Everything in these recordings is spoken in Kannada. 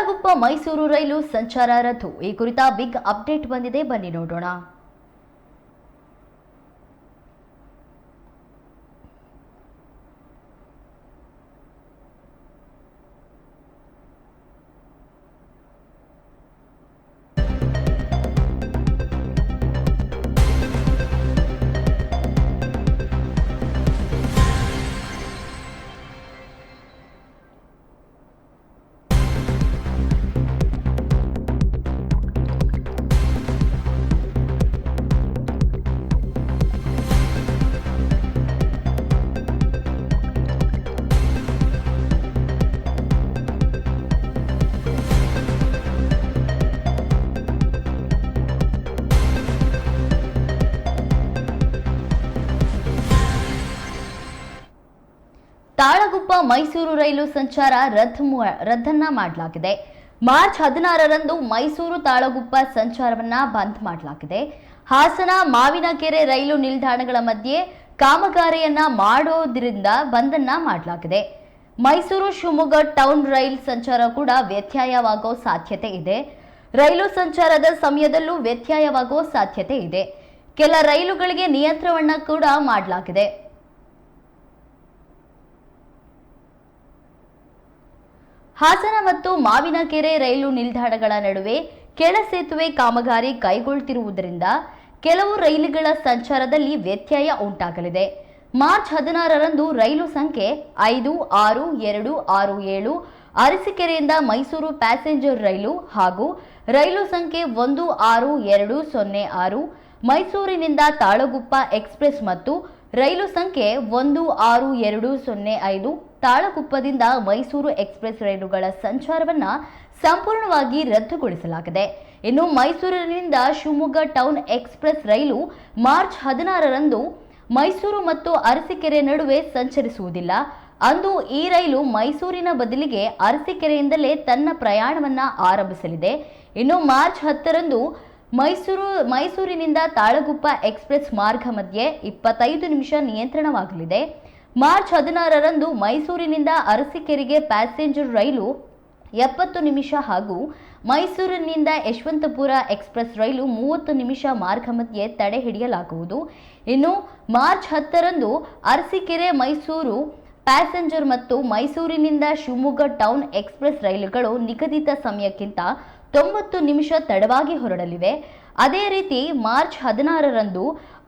ತಾಳಗುಪ್ಪ ಮೈಸೂರು ರೈಲು ಸಂಚಾರ ರದ್ದು. ಈ ಕುರಿತ ಬಿಗ್ ಅಪ್ಡೇಟ್ ಬಂದಿದೆ, ಬನ್ನಿ ನೋಡೋಣ. ತಾಳಗುಪ್ಪ ಮೈಸೂರು ರೈಲು ಸಂಚಾರ ರದ್ದನ್ನ ಮಾಡಲಾಗಿದೆ. ಮಾರ್ಚ್ 16ರಂದು ಮೈಸೂರು ತಾಳಗುಪ್ಪ ಸಂಚಾರವನ್ನ ಬಂದ್ ಮಾಡಲಾಗಿದೆ. ಹಾಸನ ಮಾವಿನಕೆರೆ ರೈಲು ನಿಲ್ದಾಣಗಳ ಮಧ್ಯೆ ಕಾಮಗಾರಿಯನ್ನ ಮಾಡೋದ್ರಿಂದ ಬಂದನ್ನ ಮಾಡಲಾಗಿದೆ. ಮೈಸೂರು ಶಿವಮೊಗ್ಗ ಟೌನ್ ರೈಲ್ ಸಂಚಾರ ಕೂಡ ವ್ಯತ್ಯಯವಾಗೋ ಸಾಧ್ಯತೆ ಇದೆ. ರೈಲು ಸಂಚಾರದ ಸಮಯದಲ್ಲೂ ವ್ಯತ್ಯಯವಾಗೋ ಸಾಧ್ಯತೆ ಇದೆ. ಕೆಲ ರೈಲುಗಳಿಗೆ ನಿಯಂತ್ರಣವನ್ನ ಕೂಡ ಮಾಡಲಾಗಿದೆ. ಹಾಸನ ಮತ್ತು ಮಾವಿನಕೆರೆ ರೈಲು ನಿಲ್ದಾಣಗಳ ನಡುವೆ ಕೆಳ ಸೇತುವೆ ಕಾಮಗಾರಿ ಕೈಗೊಳ್ಳುತ್ತಿರುವುದರಿಂದ ಕೆಲವು ರೈಲುಗಳ ಸಂಚಾರದಲ್ಲಿ ವ್ಯತ್ಯಯ ಉಂಟಾಗಲಿದೆ. ಮಾರ್ಚ್ 16ರಂದು ರೈಲು ಸಂಖ್ಯೆ 56267 ಅರಸೀಕೆರೆಯಿಂದ ಮೈಸೂರು ಪ್ಯಾಸೆಂಜರ್ ರೈಲು ಹಾಗೂ ರೈಲು ಸಂಖ್ಯೆ 16206 ಮೈಸೂರಿನಿಂದ ತಾಳಗುಪ್ಪ ಎಕ್ಸ್ಪ್ರೆಸ್ ಮತ್ತು ರೈಲು ಸಂಖ್ಯೆ 16205 ತಾಳಗುಪ್ಪದಿಂದ ಮೈಸೂರು ಎಕ್ಸ್ಪ್ರೆಸ್ ರೈಲುಗಳ ಸಂಚಾರವನ್ನ ಸಂಪೂರ್ಣವಾಗಿ ರದ್ದುಗೊಳಿಸಲಾಗಿದೆ. ಇನ್ನು ಮೈಸೂರಿನಿಂದ ಶಿವಮೊಗ್ಗ ಟೌನ್ ಎಕ್ಸ್ಪ್ರೆಸ್ ರೈಲು ಮಾರ್ಚ್ 16ರಂದು ಮೈಸೂರು ಮತ್ತು ಅರಸೀಕೆರೆ ನಡುವೆ ಸಂಚರಿಸುವುದಿಲ್ಲ. ಅಂದು ಈ ರೈಲು ಮೈಸೂರಿನ ಬದಲಿಗೆ ಅರಸೀಕೆರೆಯಿಂದಲೇ ತನ್ನ ಪ್ರಯಾಣವನ್ನ ಆರಂಭಿಸಲಿದೆ. ಇನ್ನು ಮಾರ್ಚ್ 10ರಂದು ಮೈಸೂರಿನಿಂದ ತಾಳಗುಪ್ಪ ಎಕ್ಸ್ಪ್ರೆಸ್ ಮಾರ್ಗ ಮಧ್ಯೆ 25 ನಿಮಿಷ ನಿಯಂತ್ರಣವಾಗಲಿದೆ. ಮಾರ್ಚ್ 16ರಂದು ಮೈಸೂರಿನಿಂದ ಅರಸೀಕೆರೆಗೆ ಪ್ಯಾಸೆಂಜರ್ ರೈಲು 70 ನಿಮಿಷ ಹಾಗೂ ಮೈಸೂರಿನಿಂದ ಯಶವಂತಪುರ ಎಕ್ಸ್ಪ್ರೆಸ್ ರೈಲು 30 ನಿಮಿಷ ಮಾರ್ಗ ಮಧ್ಯೆ ತಡೆ ಹಿಡಿಯಲಾಗುವುದು. ಇನ್ನು ಮಾರ್ಚ್ 10ರಂದು ಅರಸೀಕೆರೆ ಮೈಸೂರು ಪ್ಯಾಸೆಂಜರ್ ಮತ್ತು ಮೈಸೂರಿನಿಂದ ಶಿವಮೊಗ್ಗ ಟೌನ್ ಎಕ್ಸ್ಪ್ರೆಸ್ ರೈಲುಗಳು ನಿಗದಿತ ಸಮಯಕ್ಕಿಂತ 90 ನಿಮಿಷ ತಡವಾಗಿ ಹೊರಡಲಿವೆ. ಅದೇ ರೀತಿ ಮಾರ್ಚ್ 16ರಂದು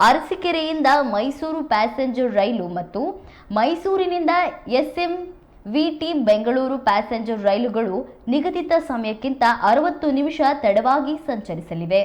ಅರಸೀಕೆರೆಯಿಂದ ಮೈಸೂರು ಪ್ಯಾಸೆಂಜರ್ ರೈಲು ಮತ್ತು ಮೈಸೂರಿನಿಂದ SMVT ಬೆಂಗಳೂರು ಪ್ಯಾಸೆಂಜರ್ ರೈಲುಗಳು ನಿಗದಿತ ಸಮಯಕ್ಕಿಂತ 60 ನಿಮಿಷ ತಡವಾಗಿ ಸಂಚರಿಸಲಿವೆ.